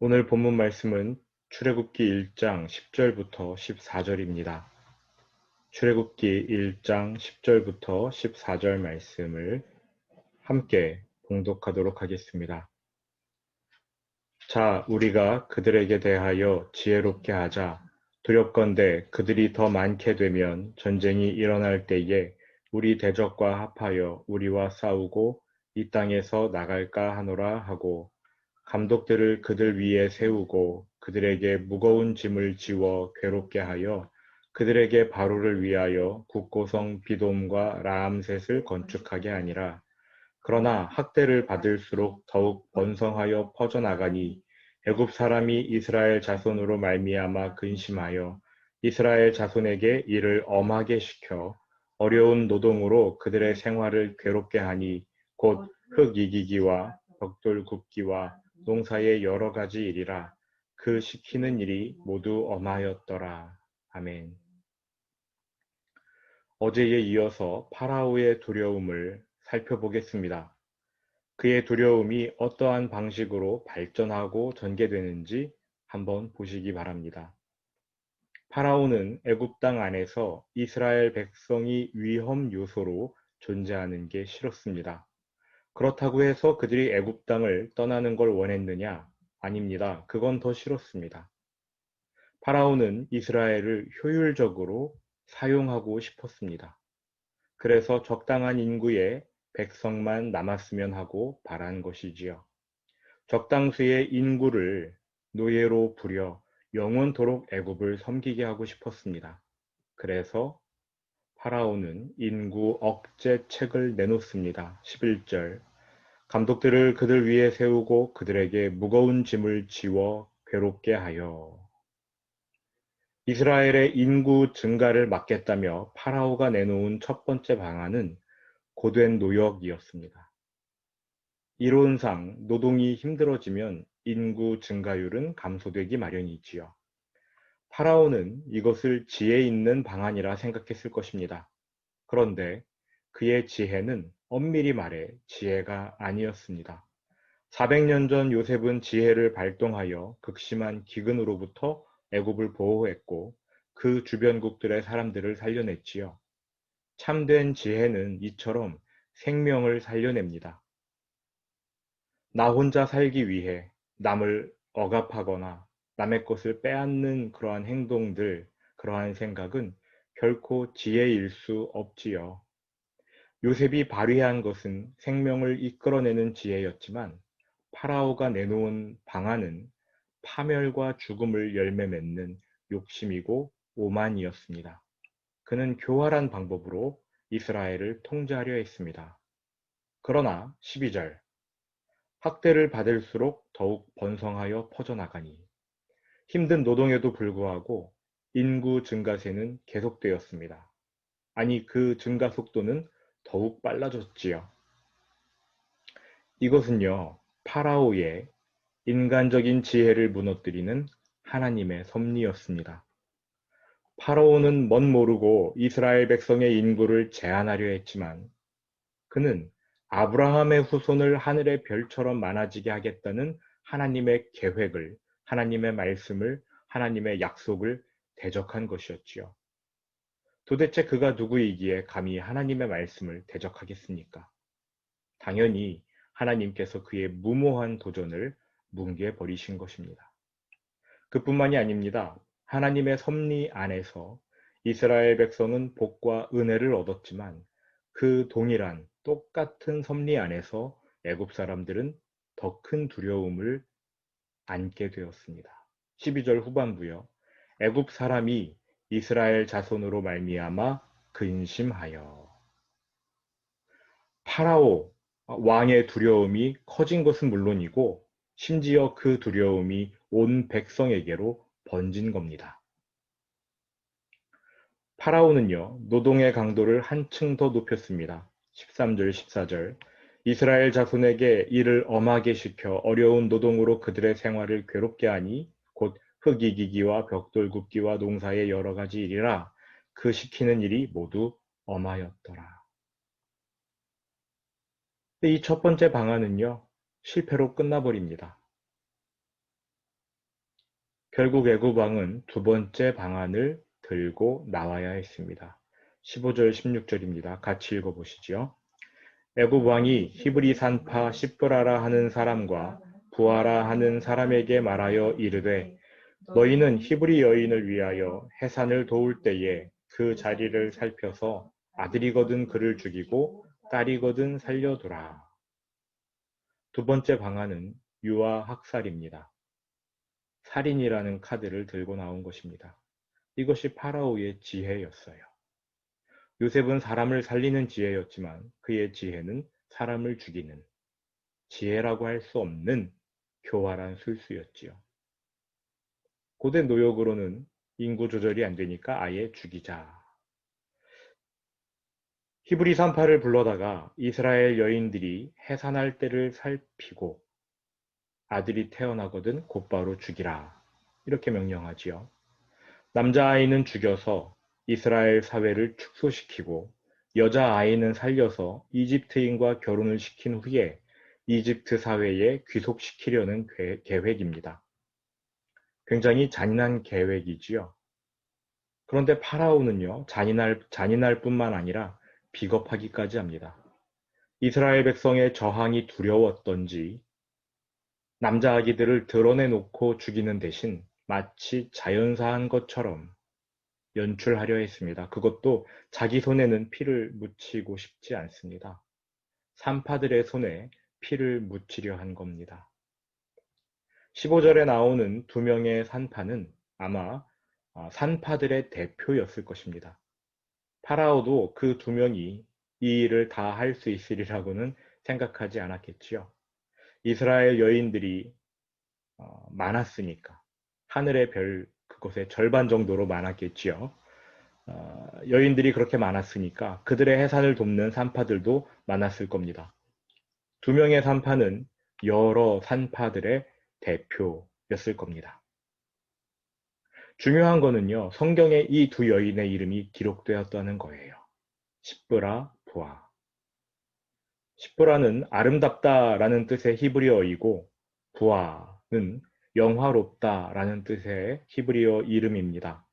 오늘 본문 말씀은 출애굽기 1장 10절부터 14절입니다. 출애굽기 1장 10절부터 14절 말씀을 함께 봉독하도록 하겠습니다. 자, 우리가 그들에게 대하여 지혜롭게 하자. 두렵건대 그들이 더 많게 되면 전쟁이 일어날 때에 우리 대적과 합하여 우리와 싸우고 이 땅에서 나갈까 하노라 하고 감독들을 그들 위에 세우고 그들에게 무거운 짐을 지워 괴롭게 하여 그들에게 바로를 위하여 국고성 비돔과 라암셋을 건축하게 하니라. 그러나 학대를 받을수록 더욱 번성하여 퍼져나가니 애굽 사람이 이스라엘 자손으로 말미암아 근심하여 이스라엘 자손에게 이를 엄하게 시켜 어려운 노동으로 그들의 생활을 괴롭게 하니 곧 흙 이기기와 벽돌 굽기와 농사의 여러 가지 일이라. 그 시키는 일이 모두 엄하였더라. 아멘. 어제에 이어서 파라오의 두려움을 살펴보겠습니다. 그의 두려움이 어떠한 방식으로 발전하고 전개되는지 한번 보시기 바랍니다. 파라오는 애굽 땅 안에서 이스라엘 백성이 위험 요소로 존재하는 게 싫었습니다. 그렇다고 해서 그들이 애굽 땅을 떠나는 걸 원했느냐? 아닙니다. 그건 더 싫었습니다. 파라오는 이스라엘을 효율적으로 사용하고 싶었습니다. 그래서 적당한 인구의 백성만 남았으면 하고 바란 것이지요. 적당수의 인구를 노예로 부려 영원토록 애굽을 섬기게 하고 싶었습니다. 그래서 파라오는 인구 억제책을 내놓습니다. 11절 감독들을 그들 위에 세우고 그들에게 무거운 짐을 지워 괴롭게 하여 이스라엘의 인구 증가를 막겠다며 파라오가 내놓은 첫 번째 방안은 고된 노역이었습니다. 이론상 노동이 힘들어지면 인구 증가율은 감소되기 마련이지요. 파라오는 이것을 지혜 있는 방안이라 생각했을 것입니다. 그런데 그의 지혜는 엄밀히 말해 지혜가 아니었습니다. 400년 전 요셉은 지혜를 발동하여 극심한 기근으로부터 애굽을 보호했고 그 주변국들의 사람들을 살려냈지요. 참된 지혜는 이처럼 생명을 살려냅니다. 나 혼자 살기 위해 남을 억압하거나 남의 것을 빼앗는 그러한 행동들, 그러한 생각은 결코 지혜일 수 없지요. 요셉이 발휘한 것은 생명을 이끌어내는 지혜였지만 파라오가 내놓은 방안은 파멸과 죽음을 열매 맺는 욕심이고 오만이었습니다. 그는 교활한 방법으로 이스라엘을 통제하려 했습니다. 그러나 12절 학대를 받을수록 더욱 번성하여 퍼져나가니 힘든 노동에도 불구하고 인구 증가세는 계속되었습니다. 아니 그 증가 속도는 더욱 빨라졌지요. 이것은요 파라오의 인간적인 지혜를 무너뜨리는 하나님의 섭리였습니다. 파라오는 멋 모르고 이스라엘 백성의 인구를 제한하려 했지만 그는 아브라함의 후손을 하늘의 별처럼 많아지게 하겠다는 하나님의 계획을, 하나님의 말씀을, 하나님의 약속을 대적한 것이었지요. 도대체 그가 누구이기에 감히 하나님의 말씀을 대적하겠습니까? 당연히 하나님께서 그의 무모한 도전을 뭉개버리신 것입니다. 그뿐만이 아닙니다. 하나님의 섭리 안에서 이스라엘 백성은 복과 은혜를 얻었지만 그 동일한 똑같은 섭리 안에서 애굽 사람들은 더 큰 두려움을 안게 되었습니다. 12절 후반부요. 애굽 사람이 이스라엘 자손으로 말미암아 근심하여 파라오 왕의 두려움이 커진 것은 물론이고 심지어 그 두려움이 온 백성에게로 번진 겁니다. 파라오는요, 노동의 강도를 한층 더 높였습니다. 13절, 14절. 이스라엘 자손에게 이를 엄하게 시켜 어려운 노동으로 그들의 생활을 괴롭게 하니 곧 흙이기기와 벽돌 굽기와 농사의 여러 가지 일이라 그 시키는 일이 모두 엄하였더라. 이 첫 번째 방안은요, 실패로 끝나버립니다. 결국 애굽 왕은 두 번째 방안을 들고 나와야 했습니다. 15절, 16절입니다. 같이 읽어보시죠. 애굽 왕이 히브리 산파 시브라라 하는 사람과 부하라 하는 사람에게 말하여 이르되 너희는 히브리 여인을 위하여 해산을 도울 때에 그 자리를 살펴서 아들이거든 그를 죽이고 딸이거든 살려두라. 두 번째 방안은 유아 학살입니다. 살인이라는 카드를 들고 나온 것입니다. 이것이 파라오의 지혜였어요. 요셉은 사람을 살리는 지혜였지만 그의 지혜는 사람을 죽이는 지혜라고 할 수 없는 교활한 술수였지요. 고대 노역으로는 인구 조절이 안 되니까 아예 죽이자. 히브리 산파를 불러다가 이스라엘 여인들이 해산할 때를 살피고 아들이 태어나거든 곧바로 죽이라. 이렇게 명령하지요. 남자아이는 죽여서 이스라엘 사회를 축소시키고 여자아이는 살려서 이집트인과 결혼을 시킨 후에 이집트 사회에 귀속시키려는 계획입니다. 굉장히 잔인한 계획이지요. 그런데 파라오는요, 잔인할 뿐만 아니라 비겁하기까지 합니다. 이스라엘 백성의 저항이 두려웠던지 남자 아기들을 드러내놓고 죽이는 대신 마치 자연사한 것처럼 연출하려 했습니다. 그것도 자기 손에는 피를 묻히고 싶지 않습니다. 산파들의 손에 피를 묻히려 한 겁니다. 15절에 나오는 두 명의 산파는 아마 산파들의 대표였을 것입니다. 파라오도 그 두 명이 이 일을 다 할 수 있으리라고는 생각하지 않았겠지요. 이스라엘 여인들이 많았으니까 하늘의 별 그것의 절반 정도로 많았겠지요. 여인들이 그렇게 많았으니까 그들의 해산을 돕는 산파들도 많았을 겁니다. 두 명의 산파는 여러 산파들의 대표였을 겁니다. 중요한 거는요, 성경에 이 두 여인의 이름이 기록되었다는 거예요. 시브라, 부하. 시브라는 아름답다라는 뜻의 히브리어이고 부하는 영화롭다라는 뜻의 히브리어 이름입니다.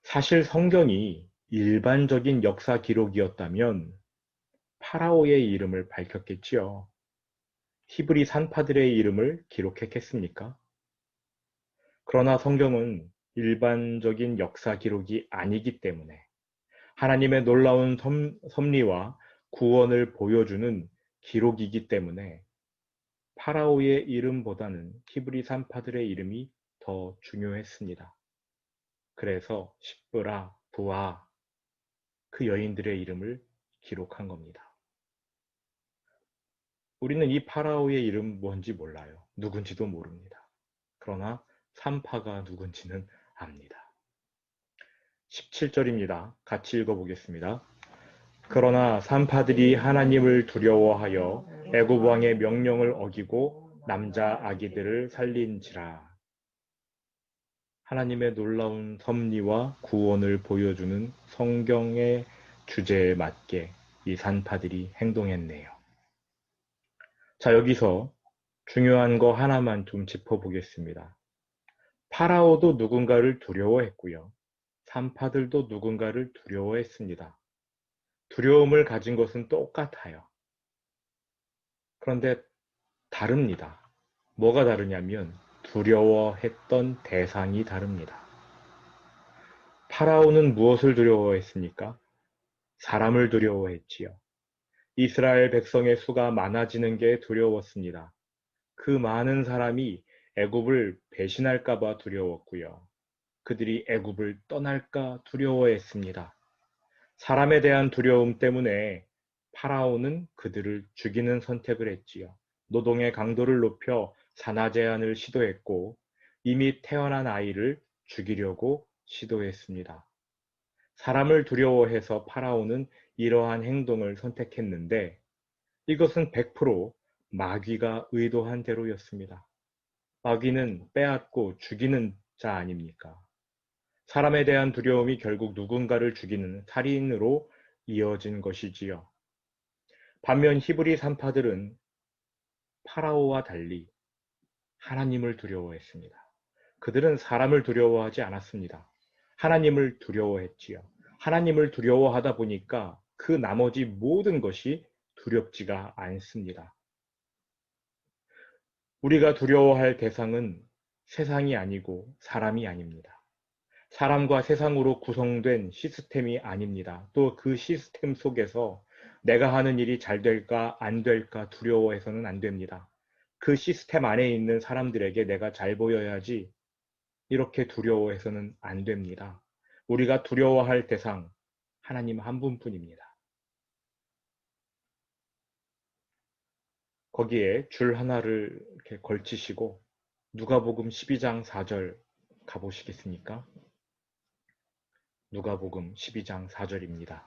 사실 성경이 일반적인 역사 기록이었다면 파라오의 이름을 밝혔겠지요. 히브리 산파들의 이름을 기록했겠습니까? 그러나 성경은 일반적인 역사 기록이 아니기 때문에 하나님의 놀라운 섭리와 구원을 보여주는 기록이기 때문에 파라오의 이름보다는 히브리 산파들의 이름이 더 중요했습니다. 그래서 시브라, 부하, 그 여인들의 이름을 기록한 겁니다. 우리는 이 파라오의 이름 뭔지 몰라요. 누군지도 모릅니다. 그러나 산파가 누군지는 압니다. 17절입니다. 같이 읽어보겠습니다. 그러나 산파들이 하나님을 두려워하여 애굽 왕의 명령을 어기고 남자 아기들을 살린지라. 하나님의 놀라운 섭리와 구원을 보여주는 성경의 주제에 맞게 이 산파들이 행동했네요. 자, 여기서 중요한 거 하나만 좀 짚어보겠습니다. 파라오도 누군가를 두려워했고요. 산파들도 누군가를 두려워했습니다. 두려움을 가진 것은 똑같아요. 그런데 다릅니다. 뭐가 다르냐면 두려워했던 대상이 다릅니다. 파라오는 무엇을 두려워했습니까? 사람을 두려워했지요. 이스라엘 백성의 수가 많아지는 게 두려웠습니다. 그 많은 사람이 애굽을 배신할까 봐 두려웠고요. 그들이 애굽을 떠날까 두려워했습니다. 사람에 대한 두려움 때문에 파라오는 그들을 죽이는 선택을 했지요. 노동의 강도를 높여 산하 제한을 시도했고 이미 태어난 아이를 죽이려고 시도했습니다. 사람을 두려워해서 파라오는 이러한 행동을 선택했는데 이것은 100% 마귀가 의도한 대로였습니다. 마귀는 빼앗고 죽이는 자 아닙니까? 사람에 대한 두려움이 결국 누군가를 죽이는 살인으로 이어진 것이지요. 반면 히브리 산파들은 파라오와 달리 하나님을 두려워했습니다. 그들은 사람을 두려워하지 않았습니다. 하나님을 두려워했지요. 하나님을 두려워하다 보니까 그 나머지 모든 것이 두렵지가 않습니다. 우리가 두려워할 대상은 세상이 아니고 사람이 아닙니다. 사람과 세상으로 구성된 시스템이 아닙니다. 또 그 시스템 속에서 내가 하는 일이 잘 될까 안 될까 두려워해서는 안 됩니다. 그 시스템 안에 있는 사람들에게 내가 잘 보여야지 이렇게 두려워해서는 안 됩니다. 우리가 두려워할 대상 하나님 한 분뿐입니다. 거기에 줄 하나를 이렇게 걸치시고 누가복음 12장 4절 가보시겠습니까? 누가복음 12장 4절입니다.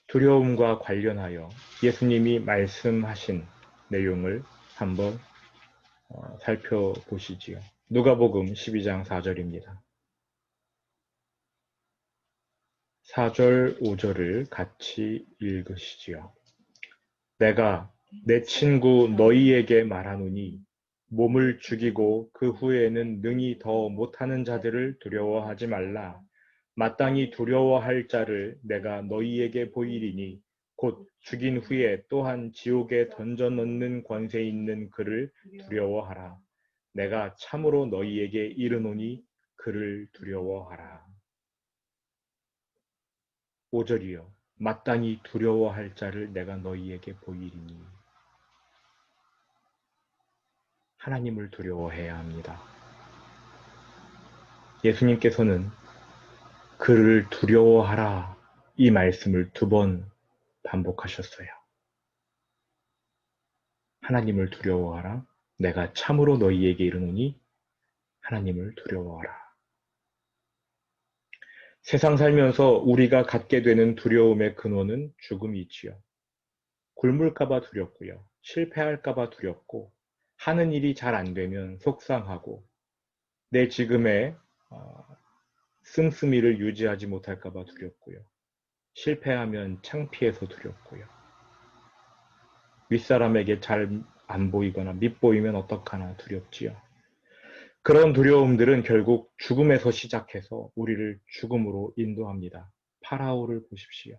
두려움과 관련하여 예수님이 말씀하신 내용을 한번 살펴보시지요. 누가복음 12장 4절입니다. 4절, 5절을 같이 읽으시지요. 내가 내 친구 너희에게 말하노니 몸을 죽이고 그 후에는 능히 더 못하는 자들을 두려워하지 말라. 마땅히 두려워할 자를 내가 너희에게 보이리니 곧 죽인 후에 또한 지옥에 던져 넣는 권세 있는 그를 두려워하라. 내가 참으로 너희에게 이르노니 그를 두려워하라. 5절이요. 마땅히 두려워할 자를 내가 너희에게 보이리니. 하나님을 두려워해야 합니다. 예수님께서는 그를 두려워하라 이 말씀을 2번 반복하셨어요. 하나님을 두려워하라. 내가 참으로 너희에게 이르노니 하나님을 두려워하라. 세상 살면서 우리가 갖게 되는 두려움의 근원은 죽음이지요. 굶을까봐 두렵고요. 실패할까봐 두렵고 하는 일이 잘 안 되면 속상하고 내 지금의 씀씀이를 유지하지 못할까봐 두렵고요. 실패하면 창피해서 두렵고요. 윗사람에게 잘 안 보이거나 밉보이면 어떡하나 두렵지요. 그런 두려움들은 결국 죽음에서 시작해서 우리를 죽음으로 인도합니다. 파라오를 보십시오.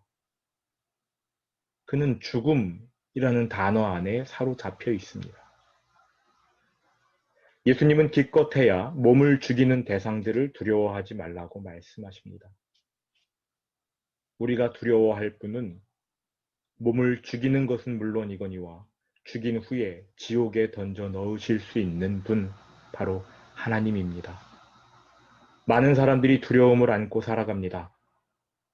그는 죽음이라는 단어 안에 사로잡혀 있습니다. 예수님은 기껏해야 몸을 죽이는 대상들을 두려워하지 말라고 말씀하십니다. 우리가 두려워할 분은 몸을 죽이는 것은 물론이거니와 죽인 후에 지옥에 던져 넣으실 수 있는 분, 바로 하나님입니다. 많은 사람들이 두려움을 안고 살아갑니다.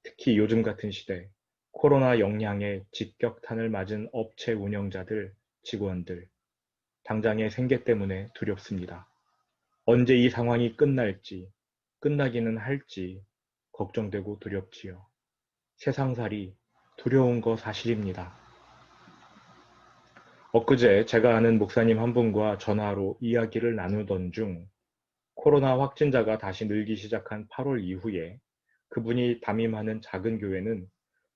특히 요즘 같은 시대, 코로나 영향에 직격탄을 맞은 업체 운영자들, 직원들, 당장의 생계 때문에 두렵습니다. 언제 이 상황이 끝날지, 끝나기는 할지 걱정되고 두렵지요. 세상살이 두려운 거 사실입니다. 엊그제 제가 아는 목사님 한 분과 전화로 이야기를 나누던 중 코로나 확진자가 다시 늘기 시작한 8월 이후에 그분이 담임하는 작은 교회는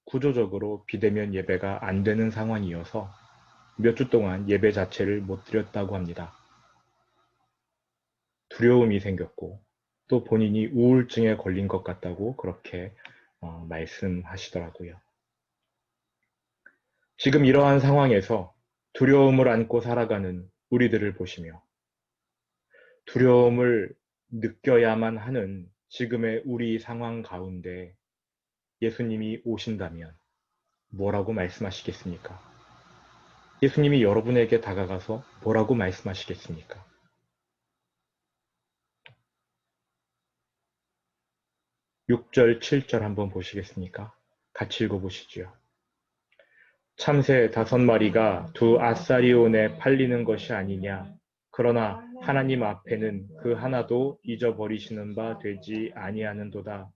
구조적으로 비대면 예배가 안 되는 상황이어서 몇 주 동안 예배 자체를 못 드렸다고 합니다. 두려움이 생겼고 또 본인이 우울증에 걸린 것 같다고 그렇게 말씀하시더라고요. 지금 이러한 상황에서 두려움을 안고 살아가는 우리들을 보시며 두려움을 느껴야만 하는 지금의 우리 상황 가운데 예수님이 오신다면 뭐라고 말씀하시겠습니까? 예수님이 여러분에게 다가가서 뭐라고 말씀하시겠습니까? 6절, 7절 한번 보시겠습니까? 같이 읽어보시죠. 참새 5마리가 두 아사리온에 팔리는 것이 아니냐. 그러나 하나님 앞에는 그 하나도 잊어버리시는 바 되지 아니하는도다.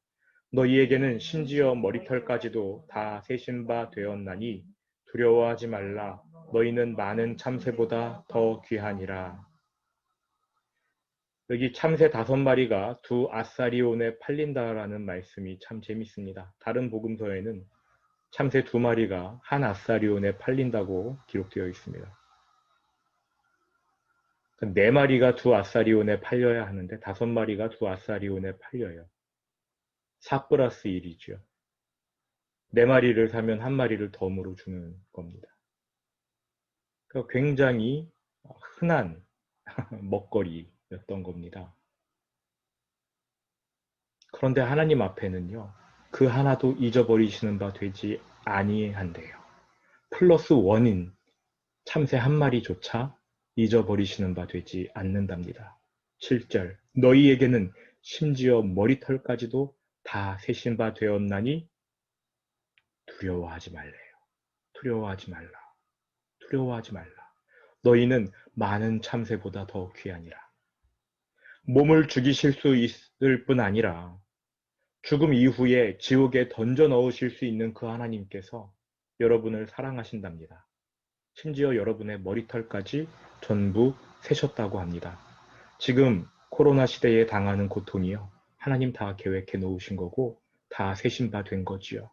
너희에게는 심지어 머리털까지도 다 세신 바 되었나니 두려워하지 말라. 너희는 많은 참새보다 더 귀하니라. 여기 참새 5마리가 두 아사리온에 팔린다라는 말씀이 참 재밌습니다. 다른 복음서에는 참새 2마리가 한 아사리온에 팔린다고 기록되어 있습니다. 4마리가 2아사리온에 팔려야 하는데 5마리가 2아사리온에 팔려요. 4 플러스 1이죠. 4마리를 사면 1마리를 덤으로 주는 겁니다. 그러니까 굉장히 흔한 먹거리였던 겁니다. 그런데 하나님 앞에는요, 그 하나도 잊어버리시는 바 되지 아니한대요. 플러스 원인 참새 1마리조차 잊어버리시는 바 되지 않는답니다. 7절 너희에게는 심지어 머리털까지도 다 세신 바 되었나니 두려워하지 말래요. 두려워하지 말라. 두려워하지 말라. 너희는 많은 참새보다 더 귀하니라. 몸을 죽이실 수 있을 뿐 아니라 죽음 이후에 지옥에 던져 넣으실 수 있는 그 하나님께서 여러분을 사랑하신답니다. 심지어 여러분의 머리털까지 전부 세셨다고 합니다. 지금 코로나 시대에 당하는 고통이요. 하나님 다 계획해 놓으신 거고 다 세신 바 된 거지요.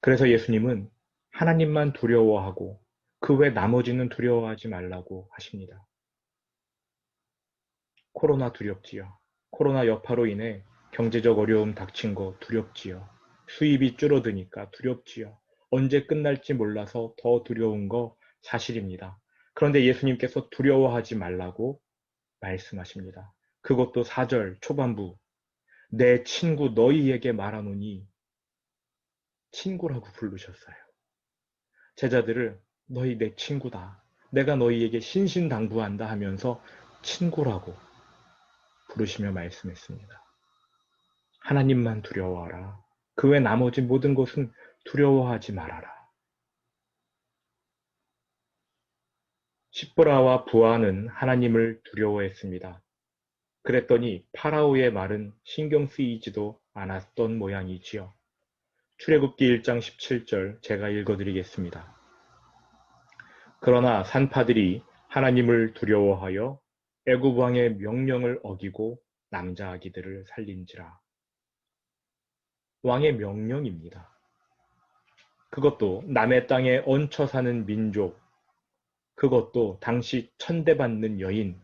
그래서 예수님은 하나님만 두려워하고 그 외 나머지는 두려워하지 말라고 하십니다. 코로나 두렵지요. 코로나 여파로 인해 경제적 어려움 닥친 거 두렵지요. 수입이 줄어드니까 두렵지요. 언제 끝날지 몰라서 더 두려운 거 사실입니다. 그런데 예수님께서 두려워하지 말라고 말씀하십니다. 그것도 4절 초반부 내 친구 너희에게 말하노니 친구라고 부르셨어요. 제자들을 너희 내 친구다. 내가 너희에게 신신당부한다 하면서 친구라고 부르시며 말씀했습니다. 하나님만 두려워하라. 그 외 나머지 모든 것은 두려워하지 말아라. 십보라와 부하는 하나님을 두려워했습니다. 그랬더니 파라오의 말은 신경 쓰이지도 않았던 모양이지요. 출애굽기 1장 17절 제가 읽어드리겠습니다. 그러나 산파들이 하나님을 두려워하여 애굽 왕의 명령을 어기고 남자 아기들을 살린지라. 왕의 명령입니다. 그것도 남의 땅에 얹혀 사는 민족, 그것도 당시 천대받는 여인,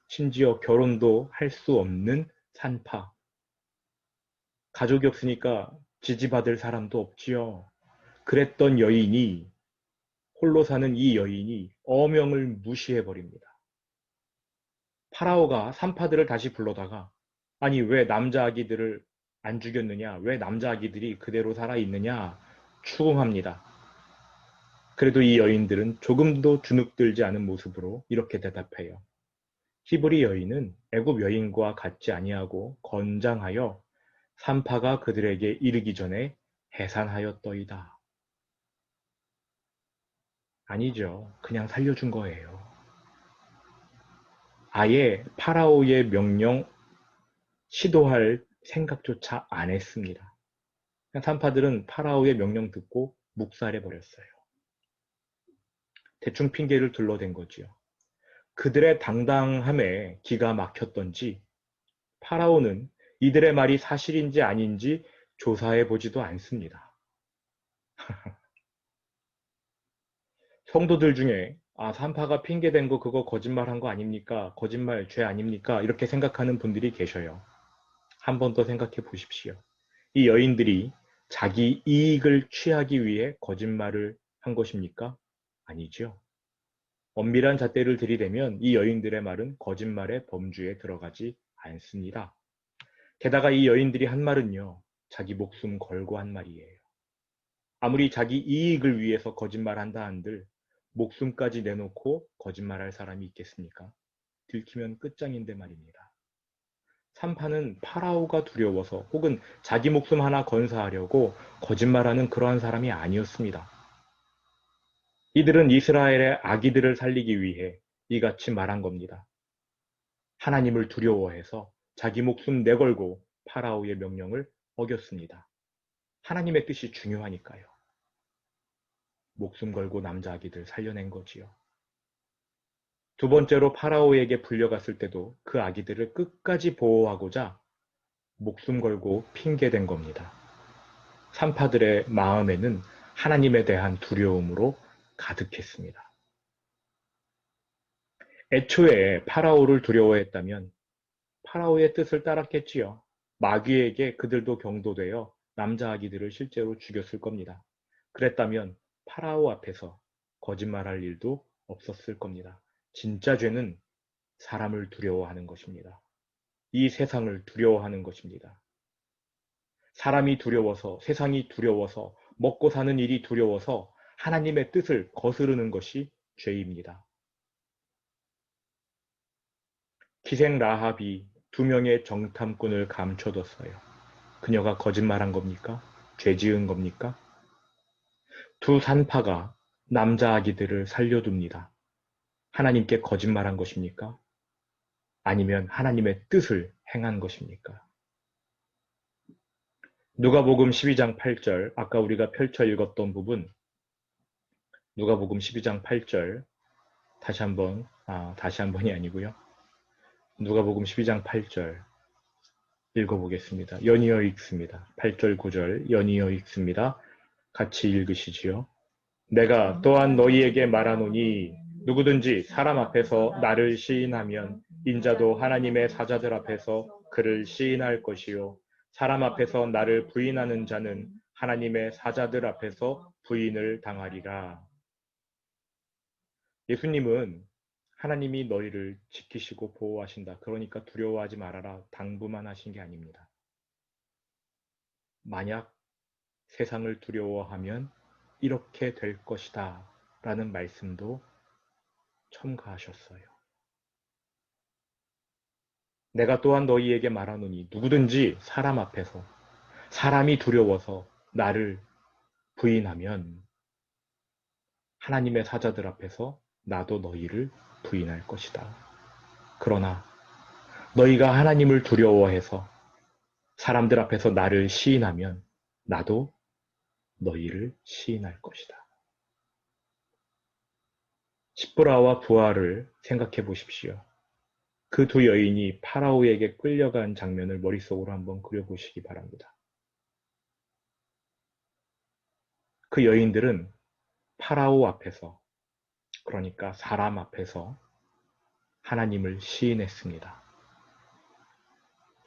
심지어 결혼도 할 수 없는 산파. 가족이 없으니까 지지받을 사람도 없지요. 그랬던 여인이, 홀로 사는 이 여인이 어명을 무시해버립니다. 파라오가 산파들을 다시 불러다가 아니 왜 남자 아기들을 안 죽였느냐? 왜 남자 아기들이 그대로 살아있느냐? 추궁합니다. 그래도 이 여인들은 조금도 주눅들지 않은 모습으로 이렇게 대답해요. 히브리 여인은 애굽 여인과 같지 아니하고 건장하여 산파가 그들에게 이르기 전에 해산하였더이다. 아니죠. 그냥 살려준 거예요. 아예 파라오의 명령 시도할 생각조차 안 했습니다. 산파들은 파라오의 명령 듣고 묵살해버렸어요. 대충 핑계를 둘러댄 거지요. 그들의 당당함에 기가 막혔던지 파라오는 이들의 말이 사실인지 아닌지 조사해 보지도 않습니다. 성도들 중에 산파가 핑계댄 거 그거 거짓말한 거 아닙니까? 거짓말 죄 아닙니까? 이렇게 생각하는 분들이 계셔요. 한 번 더 생각해 보십시오. 이 여인들이 자기 이익을 취하기 위해 거짓말을 한 것입니까? 아니죠. 엄밀한 잣대를 들이대면 이 여인들의 말은 거짓말의 범주에 들어가지 않습니다. 게다가 이 여인들이 한 말은요, 자기 목숨 걸고 한 말이에요. 아무리 자기 이익을 위해서 거짓말한다 한들 목숨까지 내놓고 거짓말할 사람이 있겠습니까? 들키면 끝장인데 말입니다. 산파는 파라오가 두려워서 혹은 자기 목숨 하나 건사하려고 거짓말하는 그러한 사람이 아니었습니다. 이들은 이스라엘의 아기들을 살리기 위해 이같이 말한 겁니다. 하나님을 두려워해서 자기 목숨 내걸고 파라오의 명령을 어겼습니다. 하나님의 뜻이 중요하니까요. 목숨 걸고 남자 아기들 살려낸 거지요. 두 번째로 파라오에게 불려갔을 때도 그 아기들을 끝까지 보호하고자 목숨 걸고 핑계댄 겁니다. 산파들의 마음에는 하나님에 대한 두려움으로 가득했습니다. 애초에 파라오를 두려워했다면 파라오의 뜻을 따랐겠지요. 마귀에게 그들도 경도되어 남자 아기들을 실제로 죽였을 겁니다. 그랬다면 파라오 앞에서 거짓말할 일도 없었을 겁니다. 진짜 죄는 사람을 두려워하는 것입니다. 이 세상을 두려워하는 것입니다. 사람이 두려워서, 세상이 두려워서, 먹고 사는 일이 두려워서 하나님의 뜻을 거스르는 것이 죄입니다. 기생 라합이 2명의 정탐꾼을 감춰뒀어요. 그녀가 거짓말한 겁니까? 죄 지은 겁니까? 2 산파가 남자 아기들을 살려둡니다. 하나님께 거짓말한 것입니까? 아니면 하나님의 뜻을 행한 것입니까? 누가복음 12장 8절, 아까 우리가 펼쳐 읽었던 부분, 누가복음 12장 8절, 다시 한번이 아니고요. 누가복음 12장 8절 읽어보겠습니다. 연이어 읽습니다. 8절 9절 연이어 읽습니다. 같이 읽으시지요. 내가 또한 너희에게 말하노니 누구든지 사람 앞에서 나를 시인하면 인자도 하나님의 사자들 앞에서 그를 시인할 것이요 사람 앞에서 나를 부인하는 자는 하나님의 사자들 앞에서 부인을 당하리라. 예수님은 하나님이 너희를 지키시고 보호하신다. 그러니까 두려워하지 말아라. 당부만 하신 게 아닙니다. 만약 세상을 두려워하면 이렇게 될 것이다. 라는 말씀도 첨가하셨어요. 내가 또한 너희에게 말하노니 누구든지 사람 앞에서 사람이 두려워서 나를 부인하면 하나님의 사자들 앞에서 나도 너희를 부인할 것이다. 그러나 너희가 하나님을 두려워해서 사람들 앞에서 나를 시인하면 나도 너희를 시인할 것이다. 십보라와 부하를 생각해 보십시오. 그 2 여인이 파라오에게 끌려간 장면을 머릿속으로 한번 그려보시기 바랍니다. 그 여인들은 파라오 앞에서, 그러니까 사람 앞에서 하나님을 시인했습니다.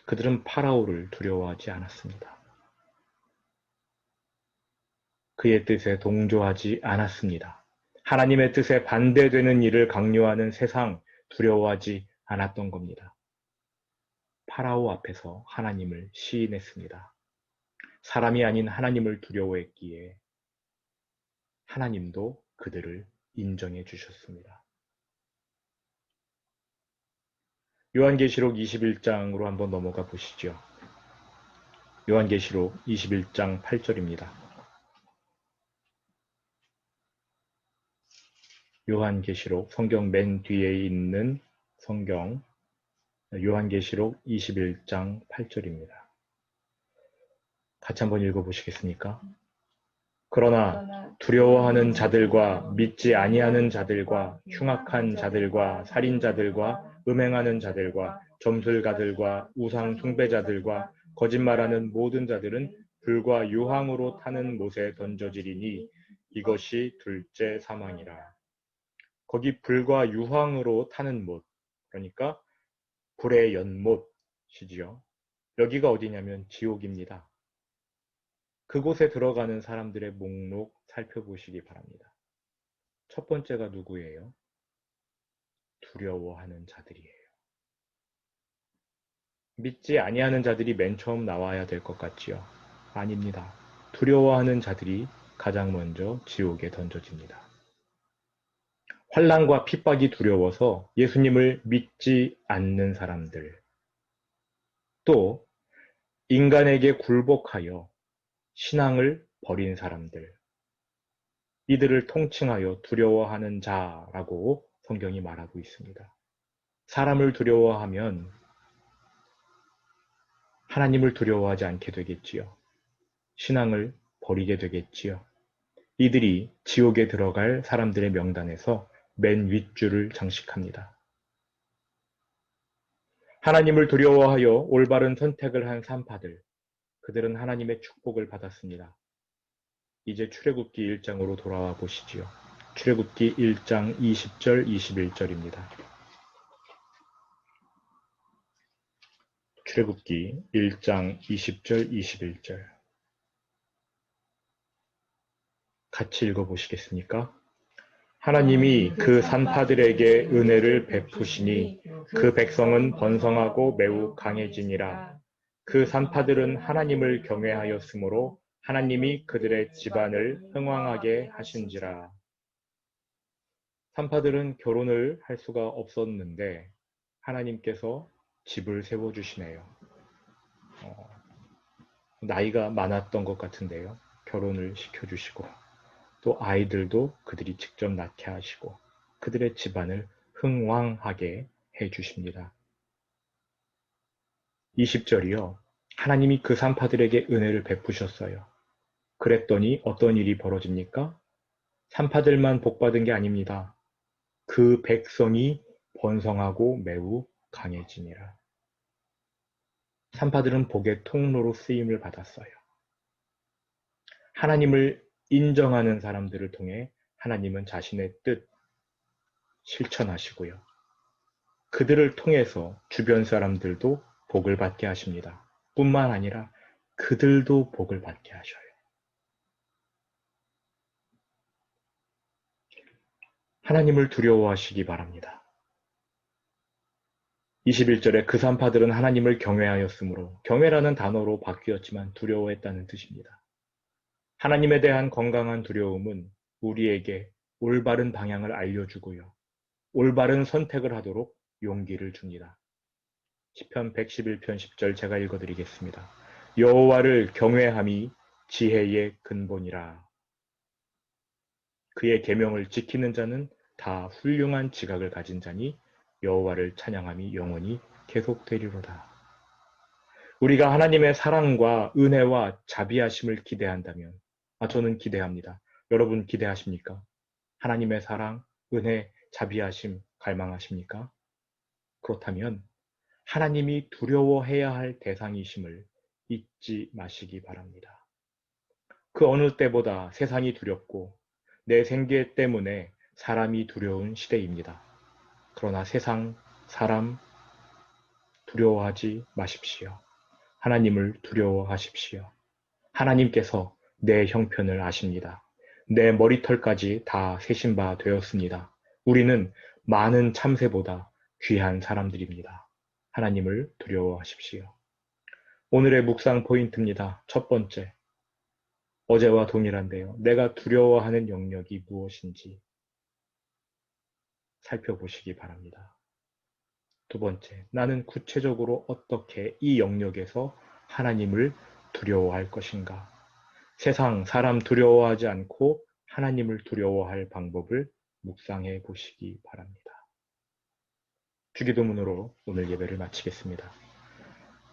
그들은 파라오를 두려워하지 않았습니다. 그의 뜻에 동조하지 않았습니다. 하나님의 뜻에 반대되는 일을 강요하는 세상 두려워하지 않았던 겁니다. 파라오 앞에서 하나님을 시인했습니다. 사람이 아닌 하나님을 두려워했기에 하나님도 그들을 인정해 주셨습니다. 요한계시록 21장으로 한번 넘어가 보시죠. 요한계시록 21장 8절입니다. 요한계시록 성경 맨 뒤에 있는 성경 요한계시록 21장 8절입니다. 같이 한번 읽어보시겠습니까? 그러나 두려워하는 자들과 믿지 아니하는 자들과 흉악한 자들과 살인자들과 음행하는 자들과 점술가들과 우상 숭배자들과 거짓말하는 모든 자들은 불과 유황으로 타는 못에 던져지리니 이것이 둘째 사망이라. 거기 불과 유황으로 타는 못, 그러니까 불의 연못이지요. 여기가 어디냐면 지옥입니다. 그곳에 들어가는 사람들의 목록 살펴보시기 바랍니다. 첫 번째가 누구예요? 두려워하는 자들이에요. 믿지 아니하는 자들이 맨 처음 나와야 될 것 같지요? 아닙니다. 두려워하는 자들이 가장 먼저 지옥에 던져집니다. 환난과 핍박이 두려워서 예수님을 믿지 않는 사람들, 또 인간에게 굴복하여 신앙을 버린 사람들, 이들을 통칭하여 두려워하는 자라고 성경이 말하고 있습니다. 사람을 두려워하면 하나님을 두려워하지 않게 되겠지요. 신앙을 버리게 되겠지요. 이들이 지옥에 들어갈 사람들의 명단에서 맨 윗줄을 장식합니다. 하나님을 두려워하여 올바른 선택을 한 산파들, 그들은 하나님의 축복을 받았습니다. 이제 출애굽기 1장으로 돌아와 보시지요. 출애굽기 1장 20절 21절입니다. 출애굽기 1장 20절 21절 같이 읽어보시겠습니까? 하나님이 그 산파들에게 은혜를 베푸시니 그 백성은 번성하고 매우 강해지니라. 그 산파들은 하나님을 경외하였으므로 하나님이 그들의 집안을 흥왕하게 하신지라. 산파들은 결혼을 할 수가 없었는데 하나님께서 집을 세워주시네요. 나이가 많았던 것 같은데요. 결혼을 시켜주시고 또 아이들도 그들이 직접 낳게 하시고 그들의 집안을 흥왕하게 해주십니다. 20절이요. 하나님이 그 산파들에게 은혜를 베푸셨어요. 그랬더니 어떤 일이 벌어집니까? 산파들만 복받은 게 아닙니다. 그 백성이 번성하고 매우 강해지니라. 산파들은 복의 통로로 쓰임을 받았어요. 하나님을 인정하는 사람들을 통해 하나님은 자신의 뜻 실천하시고요. 그들을 통해서 주변 사람들도 복을 받게 하십니다. 뿐만 아니라 그들도 복을 받게 하셔요. 하나님을 두려워하시기 바랍니다. 21절에 그 산파들은 하나님을 경외하였으므로 경외라는 단어로 바뀌었지만 두려워했다는 뜻입니다. 하나님에 대한 건강한 두려움은 우리에게 올바른 방향을 알려주고요. 올바른 선택을 하도록 용기를 줍니다. 시편 111편 10절 제가 읽어드리겠습니다. 여호와를 경외함이 지혜의 근본이라. 그의 계명을 지키는 자는 다 훌륭한 지각을 가진 자니 여호와를 찬양함이 영원히 계속되리로다. 우리가 하나님의 사랑과 은혜와 자비하심을 기대한다면, 저는 기대합니다. 여러분 기대하십니까? 하나님의 사랑, 은혜, 자비하심 갈망하십니까? 그렇다면 하나님이 두려워해야 할 대상이심을 잊지 마시기 바랍니다. 그 어느 때보다 세상이 두렵고 내 생계 때문에 사람이 두려운 시대입니다. 그러나 세상, 사람 두려워하지 마십시오. 하나님을 두려워하십시오. 하나님께서 내 형편을 아십니다. 내 머리털까지 다 세신 바 되었습니다. 우리는 많은 참새보다 귀한 사람들입니다. 하나님을 두려워하십시오. 오늘의 묵상 포인트입니다. 첫 번째, 어제와 동일한데요. 내가 두려워하는 영역이 무엇인지 살펴보시기 바랍니다. 두 번째, 나는 구체적으로 어떻게 이 영역에서 하나님을 두려워할 것인가? 세상, 사람 두려워하지 않고 하나님을 두려워할 방법을 묵상해 보시기 바랍니다. 주기도문으로 오늘 예배를 마치겠습니다.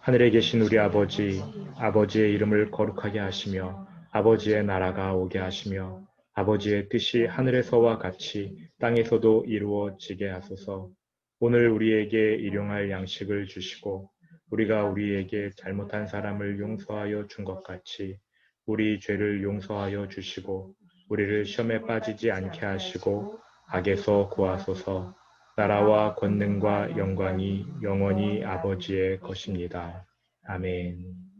하늘에 계신 우리 아버지, 아버지의 이름을 거룩하게 하시며 아버지의 나라가 오게 하시며 아버지의 뜻이 하늘에서와 같이 땅에서도 이루어지게 하소서. 오늘 우리에게 일용할 양식을 주시고 우리가 우리에게 잘못한 사람을 용서하여 준 것 같이 우리 죄를 용서하여 주시고 우리를 시험에 빠지지 않게 하시고 악에서 구하소서. 나라와 권능과 영광이 영원히 아버지의 것입니다. 아멘.